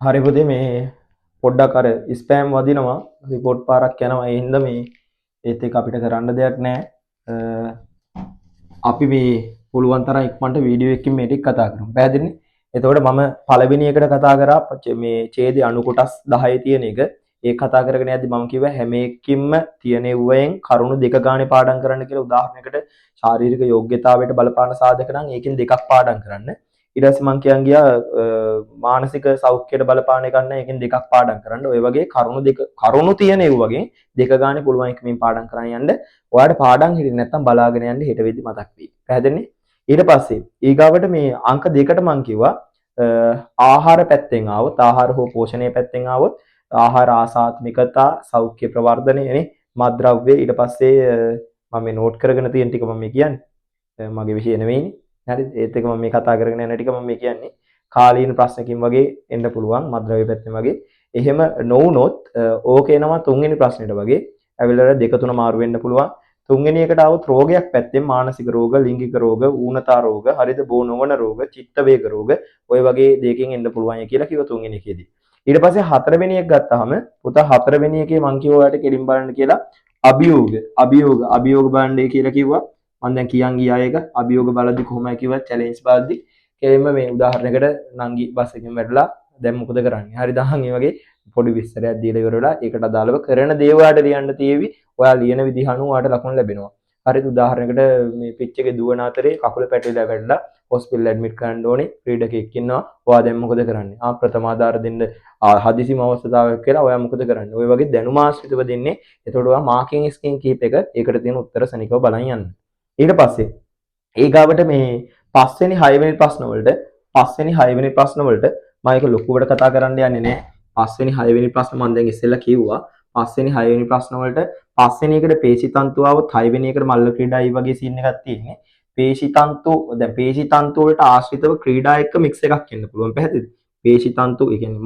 හරි පුතේ මේ පොඩ්ඩක් අර ස්පෑම් වදිනවා රිපෝට් පාරක් යනවා ඒ හින්දා මේ ඒත් එක අපිට කරන්න දෙයක් නැහැ. අපි මේ පුළුවන් තරම් ඉක්මනට වීඩියෝ එකකින් මේ ටික කතා කරමු. පැහැදිලිනේ? එතකොට මම පළවෙනි එකට කතා කරා මේ ඡේදයේ අණු කොටස් 10 තියෙන එක. ඒ කතා කරගෙන යද්දි මම කිව්වා හැම එකකින්ම තියෙන උවයෙන් කරුණු දෙක ගානේ පාඩම් කරන්න කියලා. උදාහරණයකට ශාරීරික යෝග්‍යතාවයට බලපාන සාධක නම් ඒකෙන් දෙකක් පාඩම් කරන්න. ඊට පස්සේ මම කියන් ගියා මානසික සෞඛ්‍යයට බලපාන එකක් නැහැ ඒකෙන් දෙකක් පාඩම් කරන්න. ඔය වගේ කරුණු තියෙන ඒ වගේ දෙක ගානේ පුළුවන් එකකින් පාඩම් කරන්න යන්න. ඔයාලට පාඩම් හිටින්නේ නැත්නම් බලාගෙන යන්න හෙට වෙද්දි මතක් වෙයි. පැහැදිලිනේ? ඊට පස්සේ ඊගාවට මේ අංක දෙකට මම කිව්වා ආහාර පැත්තෙන් ආවොත් ආහාර හෝ පෝෂණය පැත්තෙන් ආවොත් ආහාර ආසාත්මිකතා සෞඛ්‍ය ප්‍රවර්ධනය නේ මත්ද්‍රව්‍ය ඊට පස්සේ මම මේ නෝට් කරගෙන තියෙන ටික මම මේ කියන්නේ මගේ විෂය නෙවෙයිනේ. හරිද? ඒත් එක මම මේ කතා කරගෙන යන ටික මම මේ කියන්නේ කාලීන ප්‍රශ්නකින් වගේ එන්න පුළුවන් මත්ද්‍රව්‍ය පැත්තෙන් වගේ. එහෙම නොවුනොත් ඕක එනවා තුන්වෙනි ප්‍රශ්නෙට වගේ. ඇවිල්ලා දෙක තුන මාරු වෙන්න පුළුවන්. තුන්වෙනි එකට આવොත් රෝගයක් පැත්තෙන් මානසික රෝග, ලිංගික රෝග, ඌනතා රෝග, හරිද? බෝ නොවන රෝග, චිත්ත වේග රෝග, ඔය වගේ දෙයකින් එන්න පුළුවන් කියලා කිව්ව තුන්වෙනි එකේදී. ඊට පස්සේ හතරවෙනි එක ගත්තාම පුතා හතරවෙනි එකේ මං කිව්වා ඔයාලට කෙලින් බලන්න කියලා අභියෝග බලන්නේ කියලා කිව්වා. මම දැන් කියන් ගියා ඒක අභියෝග බලද්දි කොහොමයි කිව්වත් චැලෙන්ජ් බලද්දි කෙලින්ම මේ උදාහරණයකට නංගි බස් එකෙන් වැටලා දැන් මොකද කරන්නේ? හරිද? අහන් ඒ වගේ පොඩි විස්තරයක් දීලා ඉවර වෙලා ඒකට අදාළව කරන දේ ඔයාලට ලියන්න තියෙවි. ඔයා ලියන විදිහ අනුව ඔයාලට ලකුණු ලැබෙනවා. හරිද? උදාහරණයකට මේ පිච් එකේ දුවන අතරේ කකුල පැටලිලා වැටලා හොස්පිටල් ඇඩ්මිට් කරන්න ඕනේ. ක්‍රීඩකෙක් ඉන්නවා. ඔයා දැන් මොකද කරන්නේ? ප්‍රථම ආධාර දෙන්න හදිසිම අවස්ථාවක් කියලා ඔයා මොකද කරන්නේ? ඔය වගේ දැනුම ආශ්‍රිතව දෙන්නේ. එතකොට ඔයා මාකින් ස්කීම් කීප එක ඒකට තියෙන උත්තර සනිකව බලන් යන්න. ඊට පස්සේ ඒගාවට මේ පස්වෙනි හයවෙනි ප්‍රශ්න වලට මම ඒක ලොකුවට කතා කරන්න යන්නේ නැහැ. පස්වෙනි හයවෙනි ප්‍රශ්න මම දැන් ඉස්සෙල්ලා කිව්වා. පස්වෙනි හයවෙනි ප්‍රශ්න වලට පස්වෙනි එකට පේශි තන්තු આવොත් හයවෙනි එකට මල්ල ක්‍රීඩායි වගේ සීන් එකක් තියෙන්නේ. පේශි තන්තු වලට ආශ්‍රිතව ක්‍රීඩා එක්ක මික්ස් එකක් එන්න පුළුවන්. පැහැදිලිද? පේශි තන්තු ඒ කියන්නේ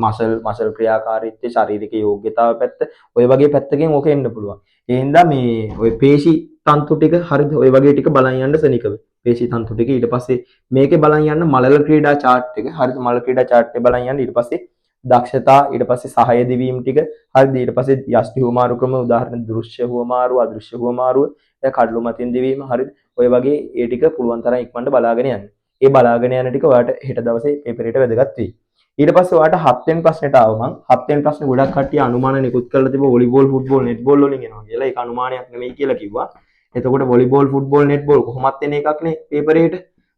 මසල් ක්‍රියාකාරීත්වය, ශාරීරික යෝග්‍යතාව පැත්ත, ඔය වගේ පැත්තකින් ඕක එන්න පුළුවන්. ඒ හින්දා මේ ඔය පේශි තන්තු ටික හරිද? ඔය වගේ ටික බලන් යන්න සනිකව. පේශි තන්තු ටික ඊට පස්සේ මේකේ බලන් යන්න මලල ක්‍රීඩා chart එක. හරිද? මලල ක්‍රීඩා chart එක බලන් යන්න ඊට පස්සේ දක්ෂතා ඊට පස්සේ සහාය දිවීම ටික හරිද? ඊට පස්සේ යෂ්ටි හුවමාරු ක්‍රම උදාහරණ දෘශ්‍ය හුවමාරු, අදෘශ්‍ය හුවමාරුව, කඩලු මතින් දිවීම හරිද? ඔය වගේ ඒ ටික පුළුවන් තරම් ඉක්මනට බලාගෙන යන්න. ඒ බලාගෙන යන ටික ඔයාලට හෙට දවසේ පේපර් එකට වැදගත් වෙයි. ඊට පස්සේ ඔයාලට 7 වෙනි ප්‍රශ්නෙට ආව මං 7 වෙනි ප්‍රශ්නේ ගොඩක් කට්ටිය අනුමාන නිකුත් කරලා තිබ්බ වොලිබෝල්, ෆුට්බෝල්, නෙට්බෝල් වලින් එනවා කියලා. ඒක අනුමානයක් නෙමෙයි කියලා කිව්වා. එතකොට වොලිබෝල්, ෆුට්බෝල්, නෙට්බෝල් කොහොමත් එන එකක් නේ පේපරේට.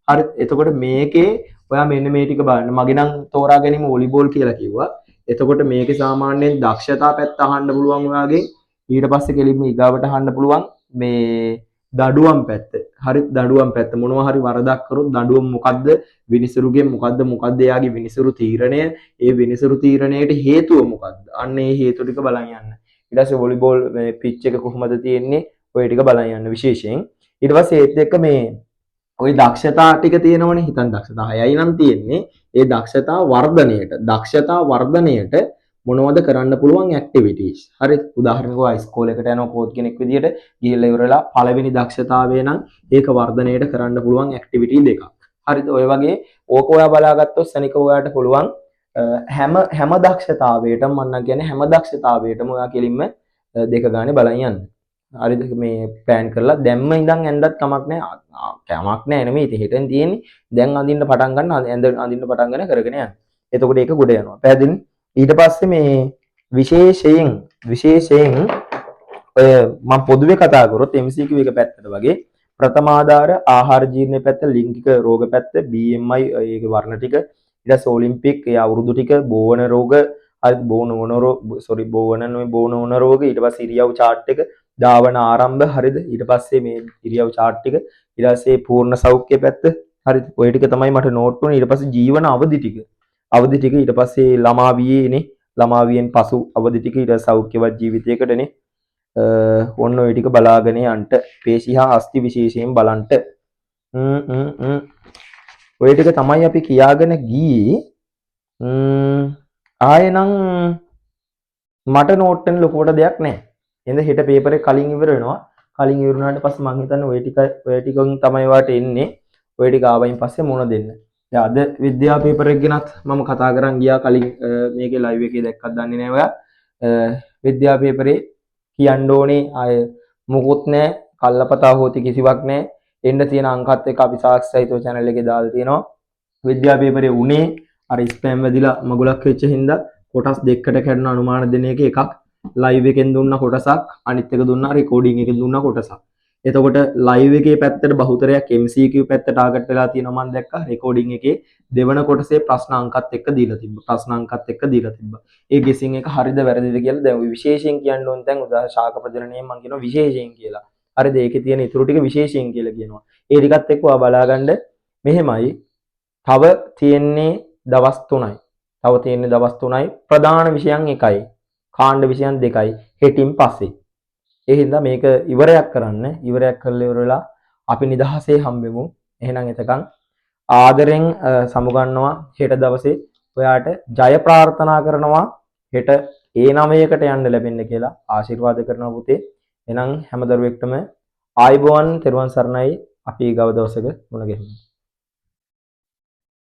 හරිද? එතකොට මේකේ ඔයා මෙන්න මේ ටික බලන්න. මගේ නම් තෝරා ගැනීම වොලිබෝල් කියලා කිව්වා. එතකොට මේකේ සාමාන්‍යයෙන් දක්ෂතා පැත්ත අහන්න පුළුවන් ඔයාගෙන්. ඊට පස්සේ කෙලින්ම ඊගාවට අහන්න පුළුවන් මේ දඩුවම් පැත්ත. හරි දඩුවම් පැත්ත මොනවා හරි වරදක් කරොත් දඩුවම් මොකද්ද? විනිසුරුගෙන් මොකද්ද එයාගේ විනිසුරු තීරණය? ඒ විනිසුරු තීරණයට හේතුව මොකද්ද? අන්න ඒ හේතු ටික බලන් යන්න. ඊට පස්සේ වොලිබෝල් මේ පිච් එක කොහොමද තියෙන්නේ? ඔය ටික බලන් යන්න විශේෂයෙන්. ඊට පස්සේ ඒත් එක්ක මේ ওই දක්ෂතා ටික තියෙනවනේ හිතන්න දක්ෂතා 6යි නම් තියෙන්නේ. ඒ දක්ෂතා වර්ධනයට මොනවද කරන්න පුළුවන් ඇක්ටිවිටීස්. හරි උදාහරණයක් ඉස්කෝලේකට යන කෝච් කෙනෙක් විදියට ගිහිල්ලා ඉවරලා පළවෙනි දක්ෂතාවය නම් ඒක වර්ධනයට කරන්න පුළුවන් ඇක්ටිවිටි දෙකක්. හරිද? ඔය වගේ ඕක ඔයා බලාගත්තොත් සනික ඔයාට පුළුවන් හැම දක්ෂතාවයකටම මම නම් කියන්නේ හැම දක්ෂතාවයකටම ඔයා කෙලින්ම දෙක ගානේ බලන් යන්න. හරිද? මේ ප්ලෑන් කරලා දැම්ම ඉඳන් ඇඳත් කමක් නැහැ. කමක් නැහැ නෙමෙයි. ඉතින් හිතෙන් තියෙන්නේ දැන් අඳින්න පටන් ගන්න අඳින්න පටන් ගන්න කරගෙන යන්න. එතකොට ඒක ගොඩ යනවා. පැහැදිලි? ඊට පස්සේ මේ විශේෂයෙන් ඔය මම පොදුවේ කතා කරොත් MCQ එක පැත්තට වගේ ප්‍රථම ආධාර ආහාර ජීර්ණ පැත්ත, ලිංගික රෝග පැත්ත, BMI ඒකේ වර්ණ ටික, ඊට පස්සේ ඔලිම්පික් ඒ අවුරුදු ටික, බෝවන රෝග, හරි බෝවන රෝග, ඊට පස්සේ ඉරියව් chart එක, ධාවන ආරම්භ හරිද? ඊට පස්සේ මේ ඉරියව් chart ටික, ඊට පස්සේ පූර්ණ සෞඛ්‍ය පැත්ත හරිද? ඔය ටික තමයි මට නෝට් වුනේ. ඊට පස්සේ ජීවන අවධි ටික ඊට පස්සේ ළමා වියේනේ ළමා වියෙන් පසු අවධි ටික ඊට සෞඛ්‍යවත් ජීවිතයකටනේ ඔන්න ඔය ටික බලාගෙන යන්න පේශි හා අස්ථි විශේෂයෙන් බලන්න ඔය ටික තමයි අපි කියාගෙන ගියේ ආයෙනම් මට නෝට් එකෙන් ලොකුවට දෙයක් නැහැ එහෙනම් හෙට පේපර් එක කලින් ඉවර වෙනවා කලින් ඉවරුනාට පස්සේ මම හිතන්නේ ඔය ටිකෙන් තමයි වාට එන්නේ ඔය ටික ආවයින් පස්සේ මොන දෙන්න අද විද්‍යා පේපර් එක ගැනත් මම කතා කරන් ගියා කලින් මේකේ ලයිව් එකේ දැක්කත් දන්නේ නැහැ ඔයා. විද්‍යා පේපරේ කියන්න ඕනේ අය මොකුත් නැහැ. කල්ලපතා හොති කිසිවක් නැහැ. එන්න තියෙන අංකත් එක්ක අපි සාක්ෂිසහිතව channel එකේ දාලා තියෙනවා. විද්‍යා පේපරේ උනේ අර ස්පෑම් වැදිලා මගුලක් වෙච්ච හින්දා කොටස් දෙකකට කැඩුන අනුමාන දෙන එකක් ලයිව් එකෙන් දුන්න කොටසක් අනිත් එක දුන්නා රෙකෝඩින් එකෙන් දුන්න කොටසක්. එතකොට ලයිව් එකේ පැත්තට බහුතරයක් MCQ පැත්ත ටාගට් වෙලා තියෙනවා මම දැක්කා. රෙකෝඩින් එකේ දෙවන කොටසේ ප්‍රශ්න අංකත් එක්ක දීලා තිබ්බා. ප්‍රශ්න අංකත් එක්ක දීලා තිබ්බා. ඒ ගෙසින් එක හරිද වැරදිද කියලා දැන් විශේෂයෙන් කියන්න ඕන දැන් උදා ශාක ප්‍රජනනයේ මම කියනවා විශේෂයෙන් කියලා. හරිද? ඒකේ තියෙන ඉතුරු ටික විශේෂයෙන් කියලා කියනවා. ඒ ටිකත් එක්ක ඔයා බලාගන්න මෙහෙමයි. තව තියෙන්නේ දවස් 3යි. තව තියෙන්නේ දවස් 3යි. ප්‍රධාන විෂයන් 1යි. කාණ්ඩ විෂයන් 2යි. හෙටින් පස්සේ. ඒ හින්දා මේක ඉවරයක් කරන්න. ඉවරයක් කරලා ඉවර වෙලා අපි නිදහසේ හම්බෙමු. එහෙනම් එතකන් ආදරෙන් සමුගන්නවා හෙට දවසේ ඔයාට ජය ප්‍රාර්ථනා කරනවා හෙට A9කට යන්න ලැබෙන්න කියලා ආශිර්වාද කරනවා පුතේ. එහෙනම් හැම දරුවෙක්ටම ආයිබෝවන් තෙරුවන් සරණයි අපි ගව දවසක මුණ ගැහෙමු.